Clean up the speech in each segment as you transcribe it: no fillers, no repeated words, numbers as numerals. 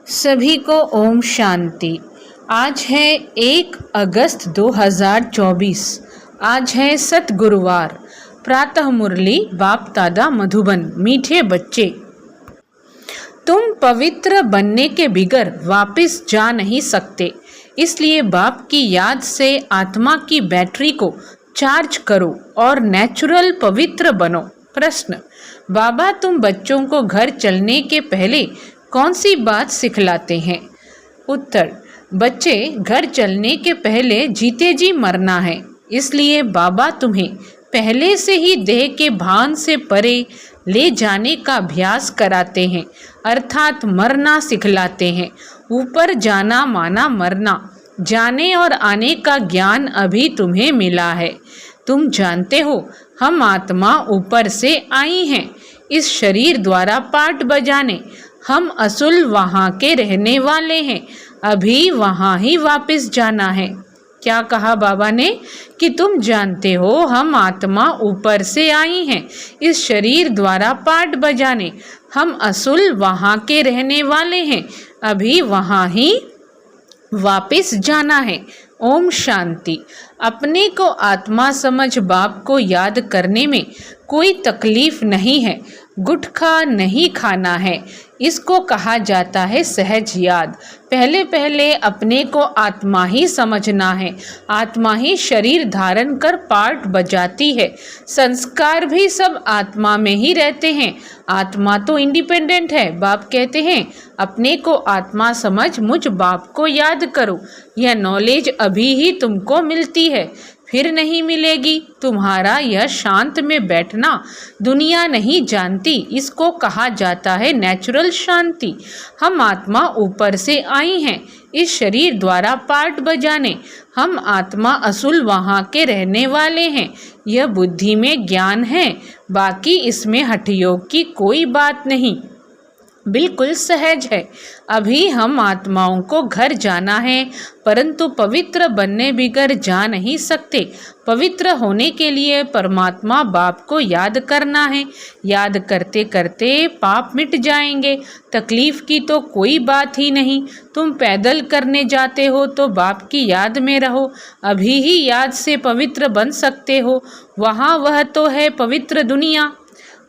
सभी को ओम शांति। आज है 1 अगस्त 2024। आज है सत गुरुवार। प्रातः मुरली बाप दादा मधुबन। मीठे बच्चे, तुम पवित्र बनने के बिगर वापस जा नहीं सकते, इसलिए बाप की याद से आत्मा की बैटरी को चार्ज करो और नेचुरल पवित्र बनो। प्रश्न, बाबा तुम बच्चों को घर चलने के पहले कौन सी बात सिखलाते हैं? उत्तर, बच्चे, घर चलने के पहले जीते जी मरना है, इसलिए बाबा तुम्हें पहले से ही देह के भान से परे ले जाने का अभ्यास कराते हैं, अर्थात मरना सिखलाते हैं। ऊपर जाना माना मरना, जाने और आने का ज्ञान अभी तुम्हें मिला है। तुम जानते हो हम आत्मा ऊपर से आई हैं, इस शरीर द्वारा पाठ बजाने। हम असुल वहाँ के रहने वाले हैं, अभी वहाँ ही वापस जाना है। क्या कहा बाबा ने कि तुम जानते हो हम आत्मा ऊपर से आई हैं, इस शरीर द्वारा पाठ बजाने। हम असुल वहाँ के रहने वाले हैं, अभी वहाँ ही वापस जाना है। ओम शांति। अपने को आत्मा समझ बाप को याद करने में कोई तकलीफ नहीं है। गुटखा नहीं खाना है, इसको कहा जाता है सहज याद। पहले पहले अपने को आत्मा ही समझना है। आत्मा ही शरीर धारण कर पाठ बजाती है। संस्कार भी सब आत्मा में ही रहते हैं। आत्मा तो इंडिपेंडेंट है। बाप कहते हैं अपने को आत्मा समझ मुझ बाप को याद करो। यह नॉलेज अभी ही तुमको मिलती है, फिर नहीं मिलेगी। तुम्हारा यह शांत में बैठना दुनिया नहीं जानती, इसको कहा जाता है नेचुरल शांति। हम आत्मा ऊपर से आई हैं, इस शरीर द्वारा पाठ बजाने। हम आत्मा असुल वहाँ के रहने वाले हैं, यह बुद्धि में ज्ञान है। बाकी इसमें हठयोग की कोई बात नहीं, बिल्कुल सहज है। अभी हम आत्माओं को घर जाना है, परंतु पवित्र बनने बिगर जा नहीं सकते। पवित्र होने के लिए परमात्मा बाप को याद करना है। याद करते करते पाप मिट जाएंगे। तकलीफ की तो कोई बात ही नहीं। तुम पैदल करने जाते हो तो बाप की याद में रहो, अभी ही याद से पवित्र बन सकते हो। वहाँ वह तो है पवित्र दुनिया,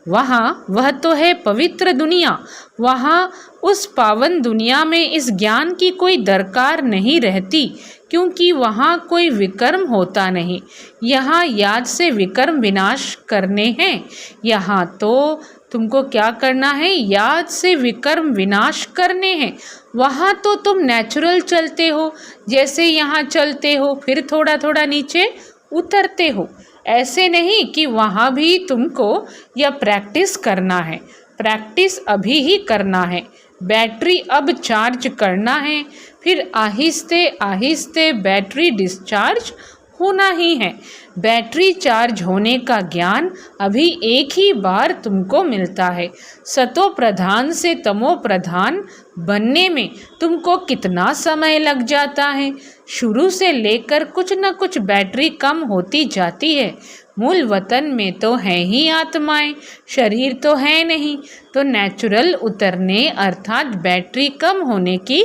वह तो है पवित्र दुनिया। वहाँ उस पावन दुनिया में इस ज्ञान की कोई दरकार नहीं रहती, क्योंकि वहाँ कोई विकर्म होता नहीं। यहाँ याद से विकर्म विनाश करने हैं। यहाँ तो तुमको क्या करना है? याद से विकर्म विनाश करने हैं। वहाँ तो तुम नेचुरल चलते हो, जैसे यहाँ चलते हो, फिर थोड़ा थोड़ा नीचे उतरते हो। ऐसे नहीं कि वहाँ भी तुमको यह प्रैक्टिस करना है। प्रैक्टिस अभी ही करना है। बैटरी अब चार्ज करना है, फिर आहिस्ते आहिस्ते बैटरी डिस्चार्ज होना ही है। बैटरी चार्ज होने का ज्ञान अभी एक ही बार तुमको मिलता है। सतो प्रधान से तमो प्रधान बनने में तुमको कितना समय लग जाता है। शुरू से लेकर कुछ न कुछ बैटरी कम होती जाती है। मूल वतन में तो है ही आत्माएं, शरीर तो है नहीं। तो नेचुरल उतरने अर्थात बैटरी कम होने की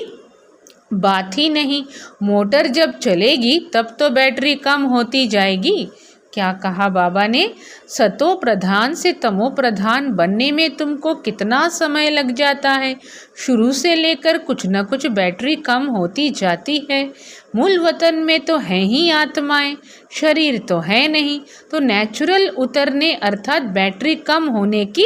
बात ही नहीं। मोटर जब चलेगी तब तो बैटरी कम होती जाएगी। क्या कहा बाबा ने? सतो प्रधान से तमो प्रधान बनने में तुमको कितना समय लग जाता है। शुरू से लेकर कुछ न कुछ बैटरी कम होती जाती है। मूल वतन में तो है ही आत्माएं, शरीर तो है नहीं। तो नेचुरल उतरने अर्थात बैटरी कम होने की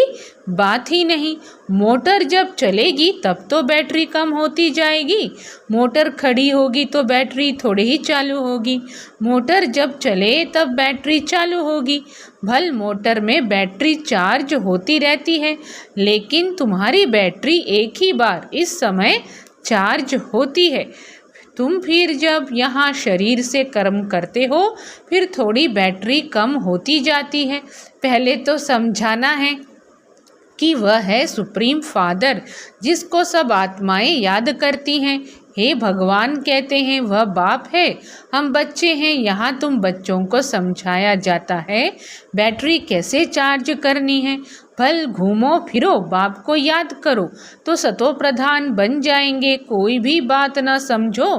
बात ही नहीं। मोटर जब चलेगी तब तो बैटरी कम होती जाएगी। मोटर खड़ी होगी तो बैटरी थोड़ी ही चालू होगी। मोटर जब चले तब बैटरी चालू होगी। भल मोटर में बैटरी चार्ज होती रहती है, लेकिन तुम्हारी बैटरी एक ही बार इस समय चार्ज होती है। तुम फिर जब यहाँ शरीर से कर्म करते हो, फिर थोड़ी बैटरी कम होती जाती है। पहले तो समझाना है कि वह है सुप्रीम फादर, जिसको सब आत्माएं याद करती हैं। हे भगवान कहते हैं वह बाप है, हम बच्चे हैं। यहाँ तुम बच्चों को समझाया जाता है बैटरी कैसे चार्ज करनी है। भल घूमो फिरो बाप को याद करो तो सतो प्रधान बन जाएंगे। कोई भी बात न समझो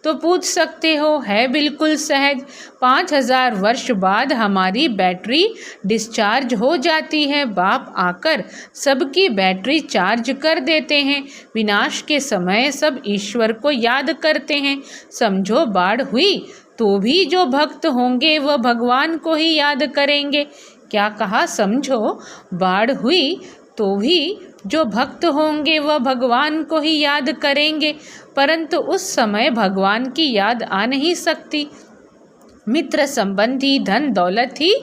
तो पूछ सकते हो, है बिल्कुल सहज। 5000 वर्ष बाद हमारी बैटरी डिस्चार्ज हो जाती है। बाप आकर सबकी बैटरी चार्ज कर देते हैं। विनाश के समय सब ईश्वर को याद करते हैं। समझो बाढ़ हुई तो भी जो भक्त होंगे वह भगवान को ही याद करेंगे। क्या कहा? समझो बाढ़ हुई तो भी जो भक्त होंगे वह भगवान को ही याद करेंगे, परंतु उस समय भगवान की याद आ नहीं सकती। मित्र संबंधी धन दौलत ही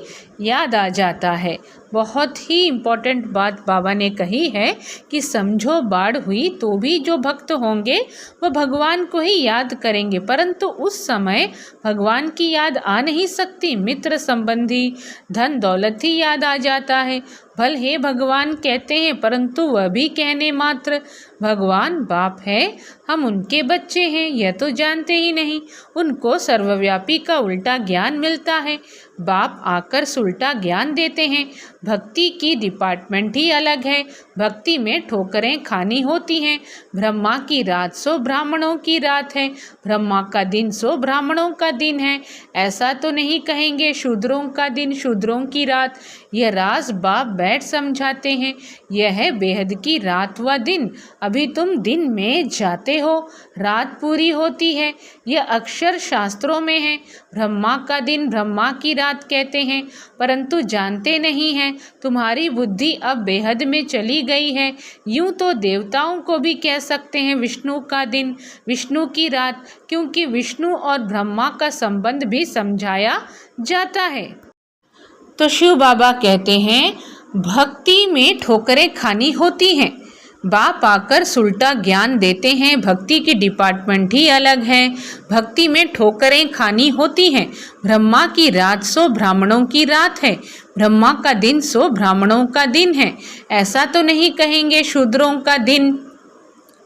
याद आ जाता है। बहुत ही इम्पोर्टेंट बात बाबा ने कही है कि समझो बाढ़ हुई तो भी जो भक्त होंगे वह भगवान को ही याद करेंगे, परंतु उस समय भगवान की याद आ नहीं सकती। मित्र संबंधी धन दौलत ही याद आ जाता है। भल हे भगवान कहते हैं, परंतु वह भी कहने मात्र। भगवान बाप है, हम उनके बच्चे हैं, यह तो जानते ही नहीं। उनको सर्वव्यापी का उल्टा ज्ञान मिलता है। बाप आकर उल्टा ज्ञान देते हैं। भक्ति की डिपार्टमेंट ही अलग है। भक्ति में ठोकरें खानी होती हैं। ब्रह्मा की रात सो ब्राह्मणों की रात है, ब्रह्मा का दिन सो ब्राह्मणों का दिन है। ऐसा तो नहीं कहेंगे शूद्रों का दिन शूद्रों की रात। यह राज बाप बैठ समझाते हैं। यह है बेहद की रात व दिन। अभी तुम दिन में जाते हो, रात पूरी होती है। यह अक्षर शास्त्रों में है। ब्रह्मा का दिन ब्रह्मा की रात कहते हैं, परंतु जानते नहीं हैं। तुम्हारी बुद्धि अब बेहद में चली गई है। यूं तो देवताओं को भी कह सकते हैं विष्णु का दिन विष्णु की रात, क्योंकि विष्णु और ब्रह्मा का संबंध भी समझाया जाता है। तो शिव बाबा कहते हैं भक्ति में ठोकरें खानी होती हैं। बाप आकर उल्टा ज्ञान देते हैं। भक्ति की डिपार्टमेंट ही अलग है। भक्ति में ठोकरें खानी होती हैं। ब्रह्मा की रात सो ब्राह्मणों की रात है, ब्रह्मा का दिन सो ब्राह्मणों का दिन है। ऐसा तो नहीं कहेंगे शूद्रों का दिन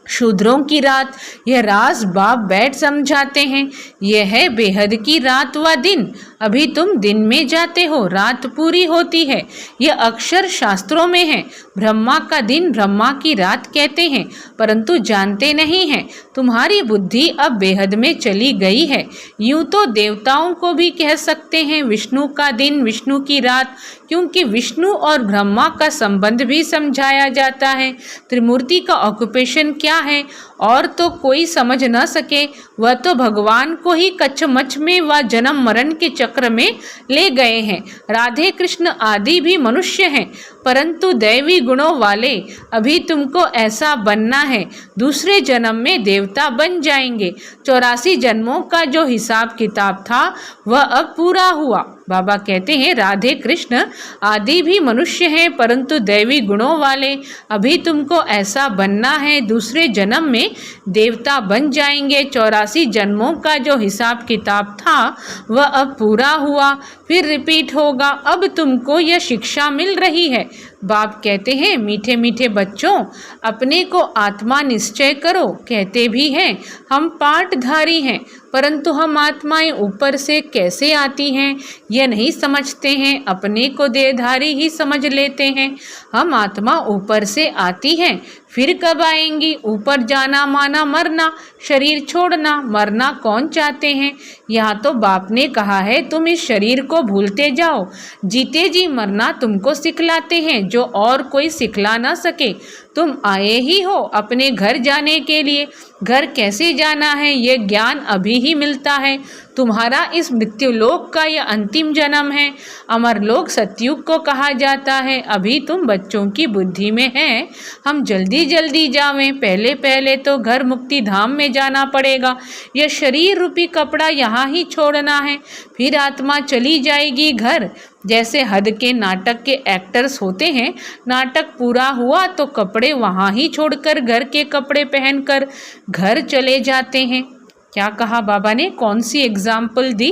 शूद्रों की रात। यह राज बाप बैठ समझाते हैं। यह है बेहद की रात व दिन। अभी तुम दिन में जाते हो, रात पूरी होती है। यह अक्षर शास्त्रों में है। ब्रह्मा का दिन ब्रह्मा की रात कहते हैं, परंतु जानते नहीं हैं। तुम्हारी बुद्धि अब बेहद में चली गई है। यूं तो देवताओं को भी कह सकते हैं विष्णु का दिन विष्णु की रात, क्योंकि विष्णु और ब्रह्मा का संबंध भी समझाया जाता है। त्रिमूर्ति का ऑक्यूपेशन क्या है और तो कोई समझ न सके। वह तो भगवान को ही कच्चमच में व जन्म मरण के चक्र में ले गए हैं। राधे कृष्ण आदि भी मनुष्य हैं, परंतु दैवी गुणों वाले। अभी तुमको ऐसा बनना है, दूसरे जन्म में देवता बन जाएंगे। 84 जन्मों का जो हिसाब किताब था वह अब पूरा हुआ। बाबा कहते हैं राधे कृष्ण आदि भी मनुष्य हैं, परंतु दैवी गुणों वाले। अभी तुमको ऐसा बनना है, दूसरे जन्म में देवता बन जाएंगे। 84 जन्मों का जो हिसाब किताब था वह अब पूरा हुआ, फिर रिपीट होगा। अब तुमको यह शिक्षा मिल रही है। बाप कहते हैं मीठे मीठे बच्चों, अपने को आत्मा निश्चय करो। कहते भी हैं हम पाठधारी हैं, परंतु हम आत्माएं ऊपर से कैसे आती हैं यह नहीं समझते हैं। अपने को देहधारी ही समझ लेते हैं। हम आत्मा ऊपर से आती हैं, फिर कब आएंगी? ऊपर जाना माना मरना, शरीर छोड़ना। मरना कौन चाहते हैं? यहाँ तो बाप ने कहा है तुम इस शरीर को भूलते जाओ। जीते जी मरना तुमको सिखलाते हैं, जो और कोई सिखला ना सके। तुम आए ही हो अपने घर जाने के लिए। घर कैसे जाना है यह ज्ञान अभी ही मिलता है। तुम्हारा इस मृत्युलोक का यह अंतिम जन्म है। अमरलोक सतयुग को कहा जाता है। अभी तुम बच्चों की बुद्धि में है हम जल्दी जल्दी जावें। पहले पहले तो घर मुक्ति धाम में जाना पड़ेगा। यह शरीर रूपी कपड़ा यहाँ ही छोड़ना है, फिर आत्मा चली जाएगी घर। जैसे हद के नाटक के एक्टर्स होते हैं, नाटक पूरा हुआ तो कपड़े वहाँ ही छोड़कर घर के कपड़े पहनकर घर चले जाते हैं। क्या कहा बाबा ने? कौन सी एग्जाम्पल दी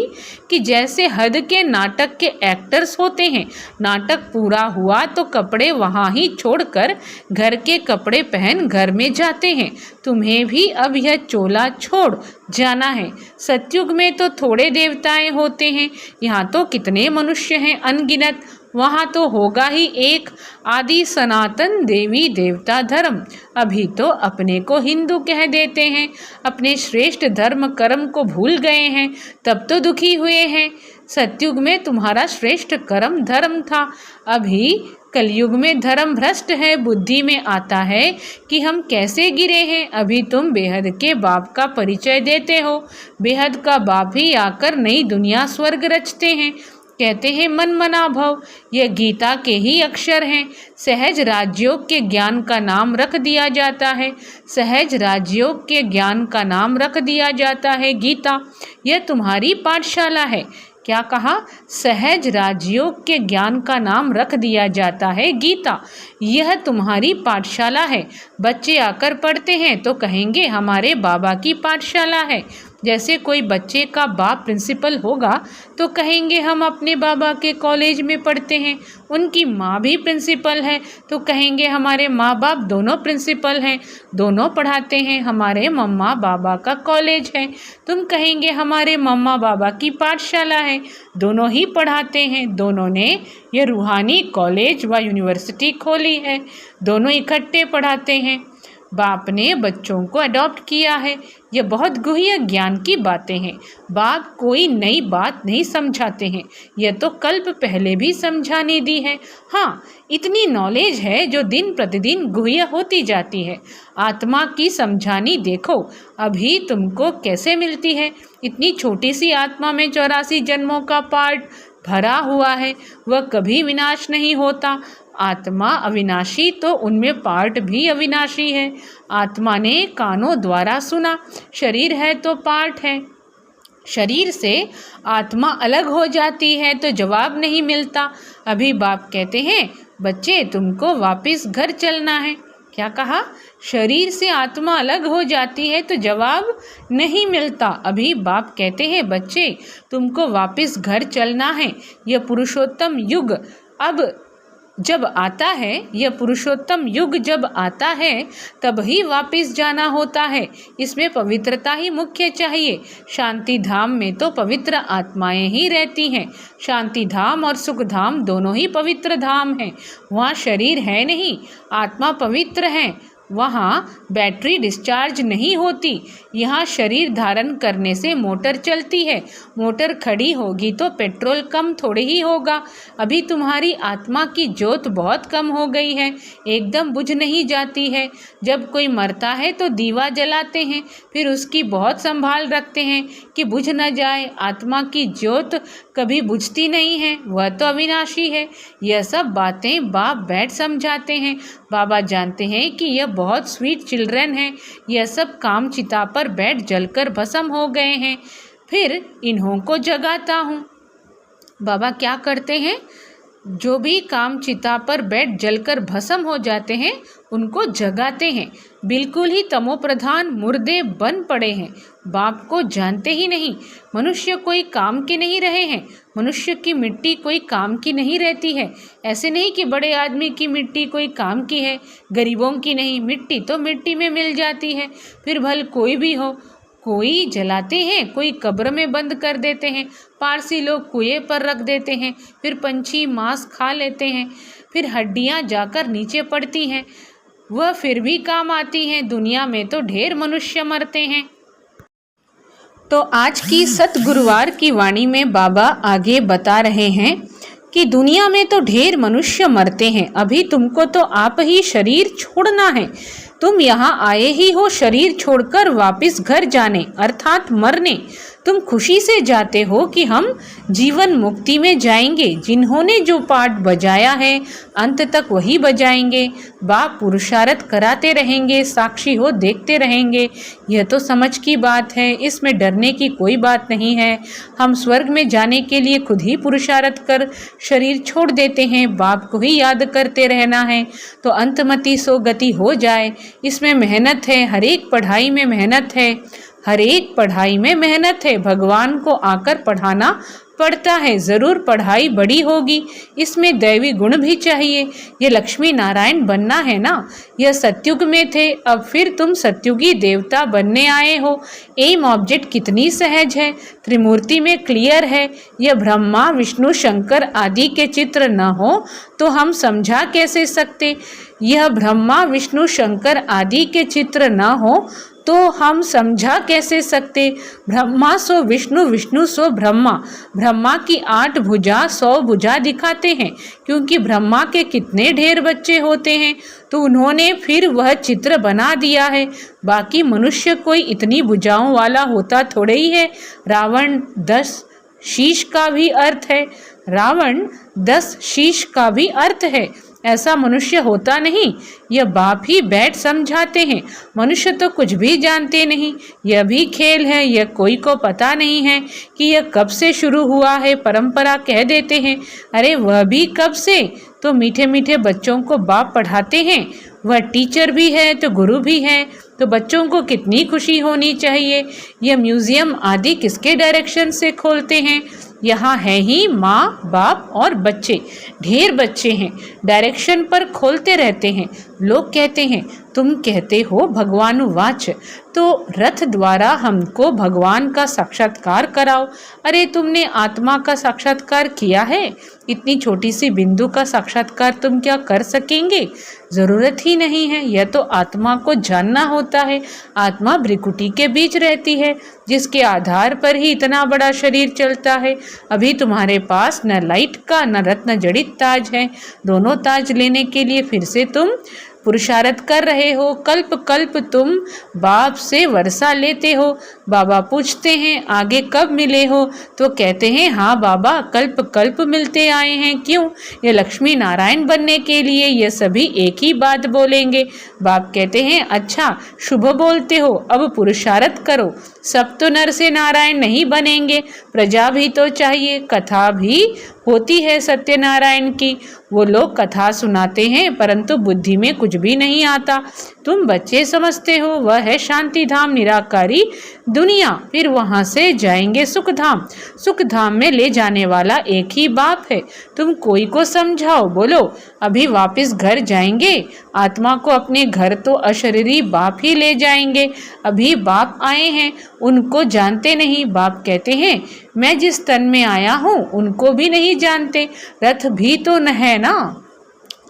कि जैसे हद के नाटक के एक्टर्स होते हैं, नाटक पूरा हुआ तो कपड़े वहाँ ही छोड़कर घर के कपड़े पहन घर में जाते हैं। तुम्हें भी अब यह चोला छोड़ जाना है। सतयुग में तो थोड़े देवताएं होते हैं, यहाँ तो कितने मनुष्य हैं अनगिनत। वहाँ तो होगा ही एक आदि सनातन देवी देवता धर्म। अभी तो अपने को हिंदू कह देते हैं, अपने श्रेष्ठ धर्म कर्म को भूल गए हैं, तब तो दुखी हुए हैं। सतयुग में तुम्हारा श्रेष्ठ कर्म धर्म था, अभी कलयुग में धर्म भ्रष्ट है। बुद्धि में आता है कि हम कैसे गिरे हैं। अभी तुम बेहद के बाप का परिचय देते हो, बेहद का बाप ही आकर नई दुनिया स्वर्ग रचते हैं। कहते हैं मन मना भव, यह गीता के ही अक्षर हैं। सहज राजयोग के ज्ञान का नाम रख दिया जाता है, सहज राजयोग के ज्ञान का नाम रख दिया जाता है गीता। यह तुम्हारी पाठशाला है। क्या कहा? सहज राजयोग के ज्ञान का नाम रख दिया जाता है गीता। यह तुम्हारी पाठशाला है। बच्चे आकर पढ़ते हैं तो कहेंगे हमारे बाबा की पाठशाला है। जैसे कोई बच्चे का बाप प्रिंसिपल होगा तो कहेंगे हम अपने बाबा के कॉलेज में पढ़ते हैं। उनकी माँ भी प्रिंसिपल है तो कहेंगे हमारे माँ बाप दोनों प्रिंसिपल हैं, दोनों पढ़ाते हैं, हमारे मम्मा बाबा का कॉलेज है। तुम कहेंगे हमारे मम्मा बाबा की पाठशाला है, दोनों ही पढ़ाते हैं, दोनों ने ये रूहानी कॉलेज व यूनिवर्सिटी खोली है, दोनों इकट्ठे पढ़ाते हैं। बाप ने बच्चों को अडॉप्ट किया है। ये बहुत गुह्य ज्ञान की बातें हैं। बाप कोई नई बात नहीं समझाते हैं, यह तो कल्प पहले भी समझाने दी है। हाँ, इतनी नॉलेज है जो दिन प्रतिदिन गुह्य होती जाती है। आत्मा की समझानी देखो अभी तुमको कैसे मिलती है। इतनी छोटी सी आत्मा में 84 जन्मों का पार्ट भरा हुआ है, वह कभी विनाश नहीं होता। आत्मा अविनाशी तो उनमें पार्ट भी अविनाशी है। आत्मा ने कानों द्वारा सुना, शरीर है तो पार्ट है। शरीर से आत्मा अलग हो जाती है तो जवाब नहीं मिलता। अभी बाप कहते हैं बच्चे तुमको वापस घर चलना है। क्या कहा? शरीर से आत्मा अलग हो जाती है तो जवाब नहीं मिलता। अभी बाप कहते हैं बच्चे तुमको वापस घर चलना है। यह पुरुषोत्तम युग अब जब आता है, यह पुरुषोत्तम युग जब आता है तब ही वापस जाना होता है। इसमें पवित्रता ही मुख्य चाहिए। शांति धाम में तो पवित्र आत्माएं ही रहती हैं। शांति धाम और सुख धाम दोनों ही पवित्र धाम हैं। वहाँ शरीर है नहीं, आत्मा पवित्र है। वहाँ बैटरी डिस्चार्ज नहीं होती। यहाँ शरीर धारण करने से मोटर चलती है। मोटर खड़ी होगी तो पेट्रोल कम थोड़े ही होगा। अभी तुम्हारी आत्मा की ज्योत बहुत कम हो गई है, एकदम बुझ नहीं जाती है। जब कोई मरता है तो दीवा जलाते हैं, फिर उसकी बहुत संभाल रखते हैं कि बुझ न जाए। आत्मा की ज्योत कभी बुझती नहीं है, वह तो अविनाशी है। यह सब बातें बाप बैठ समझाते हैं। बाबा जानते हैं कि यह बहुत स्वीट चिल्ड्रन है। यह सब काम चिता पर बैठ जलकर भस्म हो गए हैं, फिर इन्हों को जगाता हूँ। बाबा क्या करते हैं? जो भी काम चिता पर बैठ जलकर भस्म हो जाते हैं उनको जगाते हैं। बिल्कुल ही तमोप्रधान मुर्दे बन पड़े हैं, बाप को जानते ही नहीं। मनुष्य कोई काम के नहीं रहे हैं। मनुष्य की मिट्टी कोई काम की नहीं रहती है। ऐसे नहीं कि बड़े आदमी की मिट्टी कोई काम की है, गरीबों की नहीं। मिट्टी तो मिट्टी में मिल जाती है, फिर भल कोई भी हो। कोई जलाते हैं, कोई कब्र में बंद कर देते हैं, पारसी लोग कुएं पर रख देते हैं, फिर पंछी मांस खा लेते हैं, फिर हड्डियां जाकर नीचे पड़ती हैं, वह फिर भी काम आती हैं। दुनिया में तो ढेर मनुष्य मरते हैं। तो आज की सतगुरुवार की वाणी में बाबा आगे बता रहे हैं कि दुनिया में तो ढेर मनुष्य मरते हैं। अभी तुमको तो आप ही शरीर छोड़ना है। तुम यहाँ आए ही हो शरीर छोड़कर वापस घर जाने अर्थात मरने। तुम खुशी से जाते हो कि हम जीवन मुक्ति में जाएंगे। जिन्होंने जो पाठ बजाया है अंत तक वही बजाएंगे। बाप पुरुषार्थ कराते रहेंगे, साक्षी हो देखते रहेंगे। यह तो समझ की बात है, इसमें डरने की कोई बात नहीं है। हम स्वर्ग में जाने के लिए खुद ही पुरुषार्थ कर शरीर छोड़ देते हैं। बाप को ही याद करते रहना है तो अंतमति सो गति हो जाए। इसमें मेहनत है, हर एक पढ़ाई में मेहनत है, हर एक पढ़ाई में मेहनत है। भगवान को आकर पढ़ाना पढ़ता है जरूर पढ़ाई बड़ी होगी, इसमें दैवी गुण भी चाहिए। ये लक्ष्मी नारायण बनना है ना। यह सतयुग में थे, अब फिर तुम सतयुगी देवता बनने आए हो। एम ऑब्जेक्ट कितनी सहज है, त्रिमूर्ति में क्लियर है। यह ब्रह्मा विष्णु शंकर आदि के चित्र न हो तो हम समझा कैसे सकते। यह ब्रह्मा विष्णु शंकर आदि के चित्र न हो तो हम समझा कैसे सकते। ब्रह्मा सो विष्णु, विष्णु सो ब्रह्मा। ब्रह्मा की 8 भुजा 100 भुजा दिखाते हैं, क्योंकि ब्रह्मा के कितने ढेर बच्चे होते हैं, तो उन्होंने फिर वह चित्र बना दिया है। बाकी मनुष्य कोई इतनी भुजाओं वाला होता थोड़े ही है। रावण 10 शीश का भी अर्थ है। रावण 10 शीश का भी अर्थ है। ऐसा मनुष्य होता नहीं। यह बाप ही बैठ समझाते हैं। मनुष्य तो कुछ भी जानते नहीं। यह भी खेल है। यह कोई को पता नहीं है कि यह कब से शुरू हुआ है। परंपरा कह देते हैं। अरे वह भी कब से, तो मीठे मीठे बच्चों को बाप पढ़ाते हैं। वह टीचर भी है तो गुरु भी है, तो बच्चों को कितनी खुशी होनी चाहिए। यह म्यूजियम आदि किसके डायरेक्शन से खोलते हैं। यहाँ है ही माँ बाप और बच्चे, ढेर बच्चे हैं, डायरेक्शन पर खोलते रहते हैं। लोग कहते हैं तुम कहते हो भगवानुवाच, तो रथ द्वारा हमको भगवान का साक्षात्कार कराओ। अरे तुमने आत्मा का साक्षात्कार किया है? इतनी छोटी सी बिंदु का साक्षात्कार तुम क्या कर सकेंगे? जरूरत ही नहीं है। यह तो आत्मा को जानना होता है। आत्मा भ्रिकुटी के बीच रहती है, जिसके आधार पर ही इतना बड़ा शरीर चलता है। अभी तुम्हारे पास न लाइट का न रत्न जड़ित ताज है। दोनों ताज लेने के लिए फिर से तुम पुरुषार्थ कर रहे हो। कल्प कल्प तुम बाप से वर्षा लेते हो। बाबा पूछते हैं आगे कब मिले हो, तो कहते हैं हाँ बाबा कल्प कल्प मिलते आए हैं। क्यों? ये लक्ष्मी नारायण बनने के लिए। ये सभी एक ही बात बोलेंगे। बाप कहते हैं अच्छा शुभ बोलते हो, अब पुरुषार्थ करो। सब तो नर से नारायण नहीं बनेंगे, प्रजा भी तो चाहिए। कथा भी होती है सत्यनारायण की। वो लोग कथा सुनाते हैं, परंतु बुद्धि में कुछ भी नहीं आता। तुम बच्चे समझते हो वह है शांति धाम, निराकारी दुनिया, फिर वहां से जाएंगे सुख धाम। सुख धाम में ले जाने वाला एक ही बाप है। तुम कोई को समझाओ, बोलो अभी वापस घर जाएंगे। आत्मा को अपने घर तो अशरीरी बाप ही ले जाएंगे। अभी बाप आए हैं, उनको जानते नहीं। बाप कहते हैं मैं जिस तन में आया हूँ उनको भी नहीं जानते। रथ भी तो न है ना,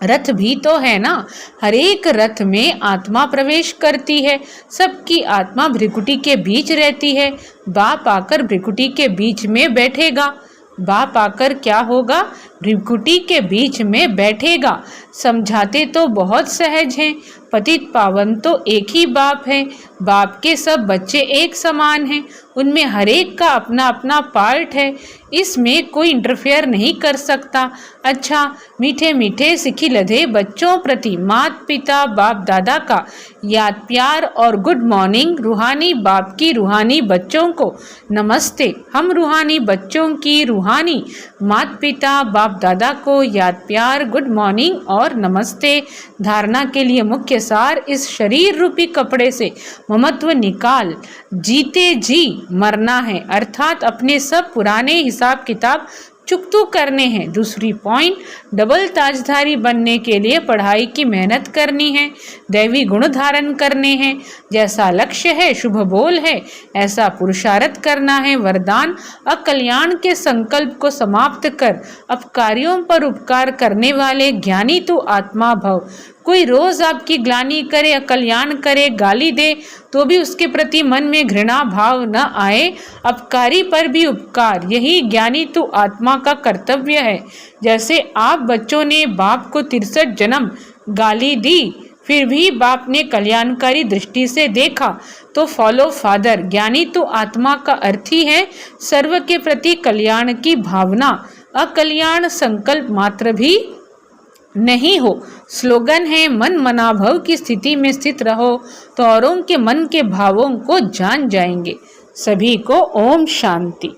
रथ भी तो है ना। हर एक रथ में आत्मा प्रवेश करती है। सबकी आत्मा भ्रिकुटी के बीच रहती है। बाप आकर भ्रिकुटी के बीच में बैठेगा। बाप आकर क्या होगा? भ्रिकुटी के बीच में बैठेगा। समझाते तो बहुत सहज हैं। पतित पावन तो एक ही बाप है। बाप के सब बच्चे एक समान हैं। उनमें हर एक का अपना अपना पार्ट है। इसमें कोई इंटरफेयर नहीं कर सकता। अच्छा, मीठे मीठे सिखी लधे बच्चों प्रति माता पिता बाप दादा का याद प्यार और गुड मॉर्निंग। रूहानी बाप की रूहानी बच्चों को नमस्ते। हम रूहानी बच्चों की रूहानी माता पिता बाप दादा को याद प्यार गुड मॉर्निंग और नमस्ते। धारणा के लिए मुख्य सार, इस शरीर रूपी कपड़े से ममत्व निकाल जीते जी मरना है, अर्थात अपने सब पुराने हिसाब किताब चुकतू करने हैं। दूसरी पॉइंट, डबल ताजधारी बनने के लिए पढ़ाई की मेहनत करनी है, दैवी गुण धारण करने हैं। जैसा लक्ष्य है शुभ बोल है, ऐसा पुरुषार्थ करना है। वरदान, अकल्याण के संकल्प को समाप्त कर अपकारियों पर उपकार करने वाले ज्ञानी तू आत्मा भव। कोई रोज आपकी ग्लानि करे, अकल्याण करे, गाली दे, तो भी उसके प्रति मन में घृणा भाव न आए। अपकारी पर भी उपकार, यही ज्ञानी तू आत्मा का कर्तव्य है। जैसे आप बच्चों ने बाप को 63 जन्म गाली दी, फिर भी बाप ने कल्याणकारी दृष्टि से देखा, तो फॉलो फादर। ज्ञानी तो आत्मा का अर्थ ही है सर्व के प्रति कल्याण की भावना। अकल्याण संकल्प मात्र भी नहीं हो। स्लोगन है मन मनाभव की स्थिति में स्थित रहो, तो औरों के मन के भावों को जान जाएंगे। सभी को ओम शांति।